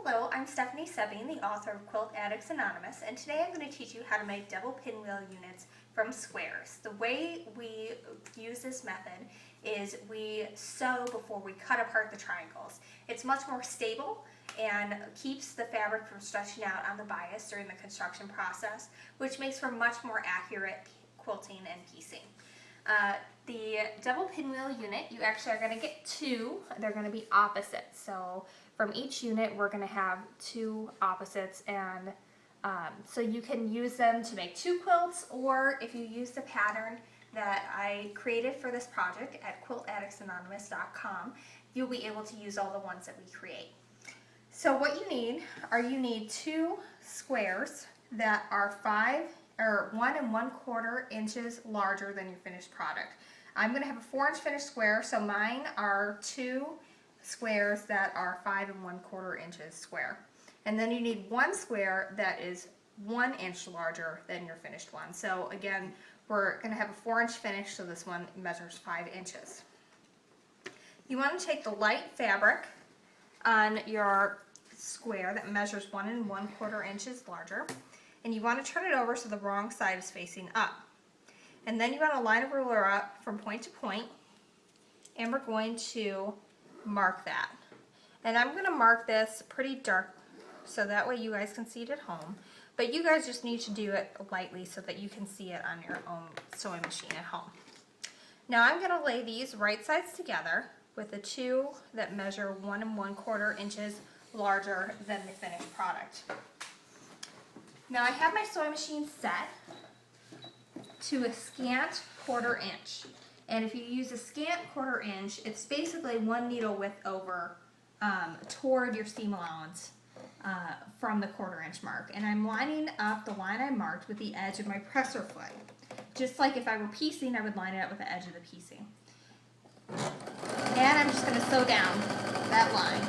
Hello, I'm Stephanie Sebbing, the author of Quilt Addicts Anonymous, and today I'm going to teach you how to make double pinwheel units from squares. The way we use this method is we sew before we cut apart the triangles. It's much more stable and keeps the fabric from stretching out on the bias during the construction process, which makes for much more accurate quilting and piecing. The double pinwheel unit, you actually are going to get two. They're going to be opposite. So from each unit, we're going to have two opposites, and so you can use them to make two quilts, or if you use the pattern that I created for this project at quiltaddictsanonymous.com, you'll be able to use all the ones that we create. So what you need two squares that are 1 1/4 inches larger than your finished product. I'm going to have a 4-inch finished square, so mine are two squares that are 5 1/4 inches square. And then you need one square that is 1 inch larger than your finished one. So again, we're going to have a 4-inch finish, so this one measures 5 inches. You want to take the light fabric on your square that measures 1 1/4 inches larger, and you want to turn it over so the wrong side is facing up. And then you want to line a ruler up from point to point, and we're going to mark that. And I'm going to mark this pretty dark so that way you guys can see it at home, but you guys just need to do it lightly so that you can see it on your own sewing machine at home. Now I'm going to lay these right sides together with the two that measure 1 1/4 inches larger than the finished product. Now I have my sewing machine set to a scant 1/4 inch. And if you use a scant 1/4 inch, it's basically one needle width over toward your seam allowance from the 1/4 inch mark. And I'm lining up the line I marked with the edge of my presser foot. Just like if I were piecing, I would line it up with the edge of the piecing. And I'm just going to sew down that line.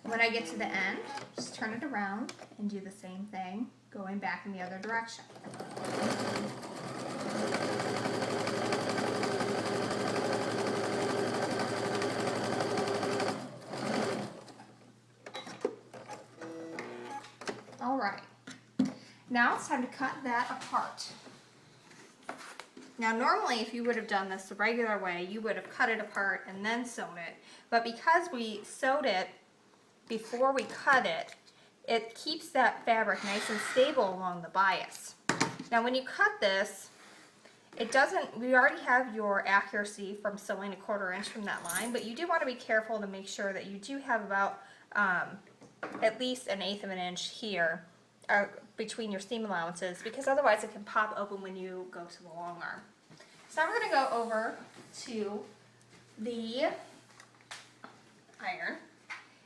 When I get to the end, just turn it around and do the same thing, going back in the other direction. All right, now it's time to cut that apart. Now normally if you would have done this the regular way, you would have cut it apart and then sewn it, but because we sewed it before we cut it, it keeps that fabric nice and stable along the bias. Now when you cut this, we already have your accuracy from sewing a 1/4 inch from that line, but you do want to be careful to make sure that you do have about at least 1/8 of an inch here between your seam allowances, because otherwise it can pop open when you go to the long arm. So now we're going to go over to the iron.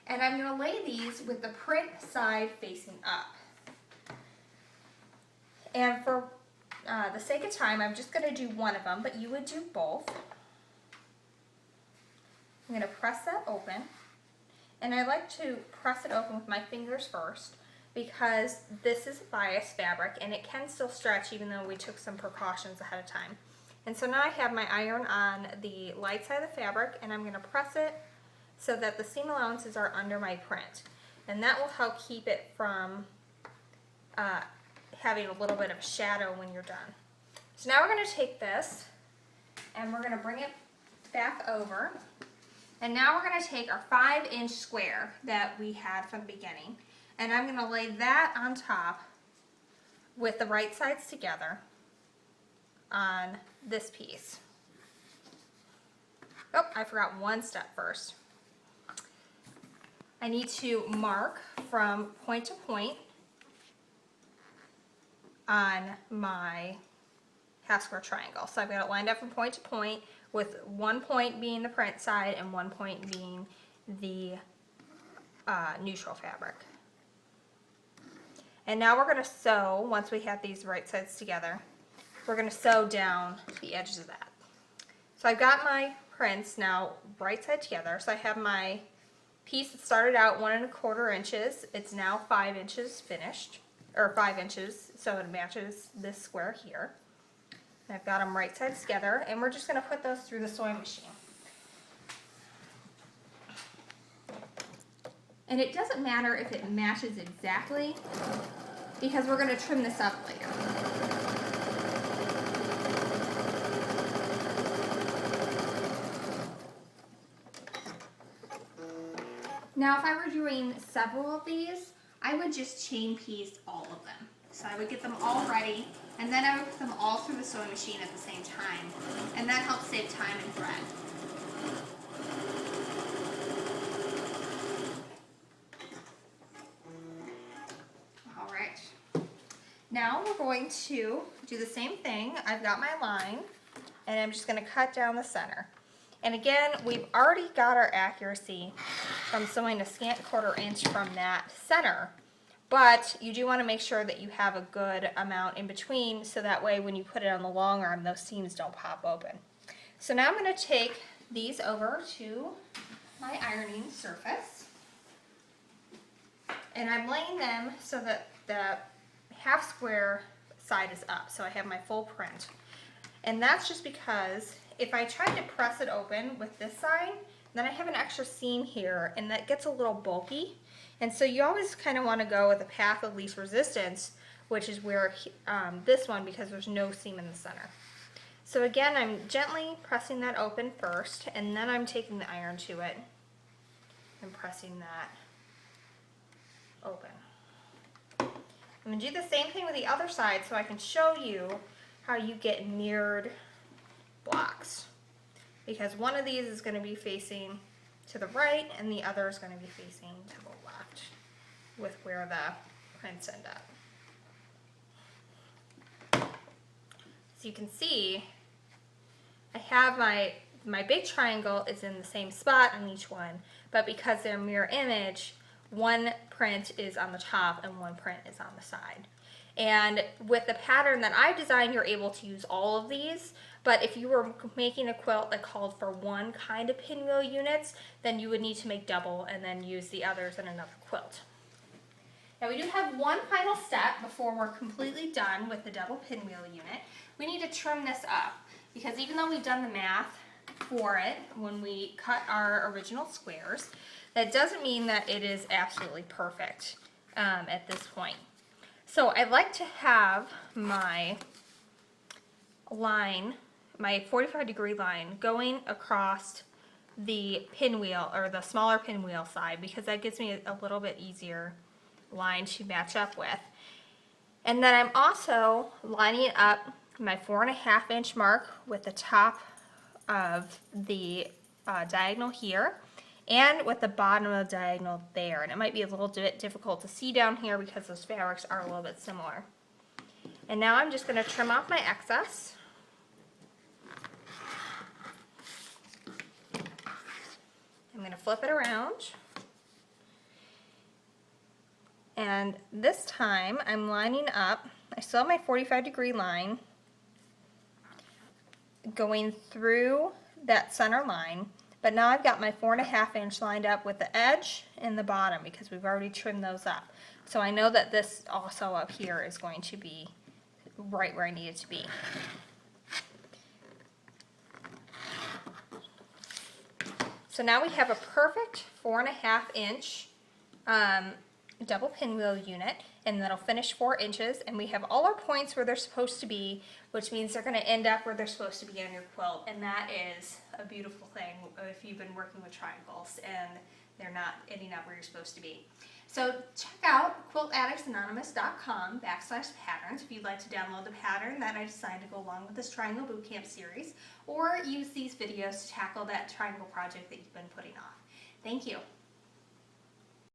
And I'm going to lay these with the print side facing up. And for the sake of time, I'm just going to do one of them, but you would do both. I'm going to press that open. And I like to press it open with my fingers first because this is bias fabric and it can still stretch even though we took some precautions ahead of time. And so now I have my iron on the light side of the fabric, and I'm going to press it so that the seam allowances are under my print. And that will help keep it from having a little bit of shadow when you're done. So now we're going to take this and we're going to bring it back over. And now we're going to take our 5-inch square that we had from the beginning, and I'm going to lay that on top with the right sides together on this piece. Oh, I forgot one step first. I need to mark from point to point on my half square triangle. So I've got it lined up from point to point, with one point being the print side and one point being the neutral fabric. And now we're going to sew, once we have these right sides together, we're going to sew down the edges of that. So I've got my prints now right side together. So I have my piece that started out 1 1/4 inches. It's now 5 inches finished, or 5 inches, so it matches this square here. I've got them right sides together, and we're just going to put those through the sewing machine. And it doesn't matter if it matches exactly, because we're going to trim this up later. Now, if I were doing several of these, I would just chain piece all of them. So I would get them all ready, and then I would put them all through the sewing machine at the same time, and that helps save time and thread. All right. Now we're going to do the same thing. I've got my line, and I'm just going to cut down the center. And again, we've already got our accuracy from sewing a scant 1/4 inch from that center, but you do want to make sure that you have a good amount in between, so that way when you put it on the long arm, those seams don't pop open. So now I'm going to take these over to my ironing surface, and I'm laying them so that the half square side is up, so I have my full print. And that's just because if I try to press it open with this side, then I have an extra seam here, and that gets a little bulky. And so you always kind of want to go with the path of least resistance, which is where this one, because there's no seam in the center. So again, I'm gently pressing that open first, and then I'm taking the iron to it and pressing that open. I'm going to do the same thing with the other side so I can show you how you get mirrored blocks. Because one of these is going to be facing to the right and the other is going to be facing to the left with where the prints end up. So you can see I have my big triangle is in the same spot on each one, but because they're mirror image, one print is on the top and one print is on the side. And with the pattern that I designed, you're able to use all of these, but if you were making a quilt that called for one kind of pinwheel units, then you would need to make double and then use the others in another quilt. Now we do have one final step before we're completely done with the double pinwheel unit. We need to trim this up, because even though we've done the math for it when we cut our original squares, that doesn't mean that it is absolutely perfect at this point. So I like to have my line, my 45-degree line, going across the pinwheel, or the smaller pinwheel side, because that gives me a little bit easier line to match up with. And then I'm also lining up my 4.5 inch mark with the top of the diagonal here, and with the bottom of the diagonal there. And it might be a little bit difficult to see down here because those fabrics are a little bit similar. And now I'm just going to trim off my excess. I'm going to flip it around. And this time I'm lining up, I still have my 45-degree line going through that center line, but now I've got my 4.5 inch lined up with the edge and the bottom, because we've already trimmed those up. So I know that this also up here is going to be right where I need it to be. So now we have a perfect 4.5 inch double pinwheel unit, and that'll finish 4 inches, and we have all our points where they're supposed to be, which means they're going to end up where they're supposed to be on your quilt, and that is a beautiful thing if you've been working with triangles and they're not ending up where you're supposed to be. So check out quiltaddictsanonymous.com/patterns if you'd like to download the pattern that I designed to go along with this Triangle Bootcamp series, or use these videos to tackle that triangle project that you've been putting off. Thank you.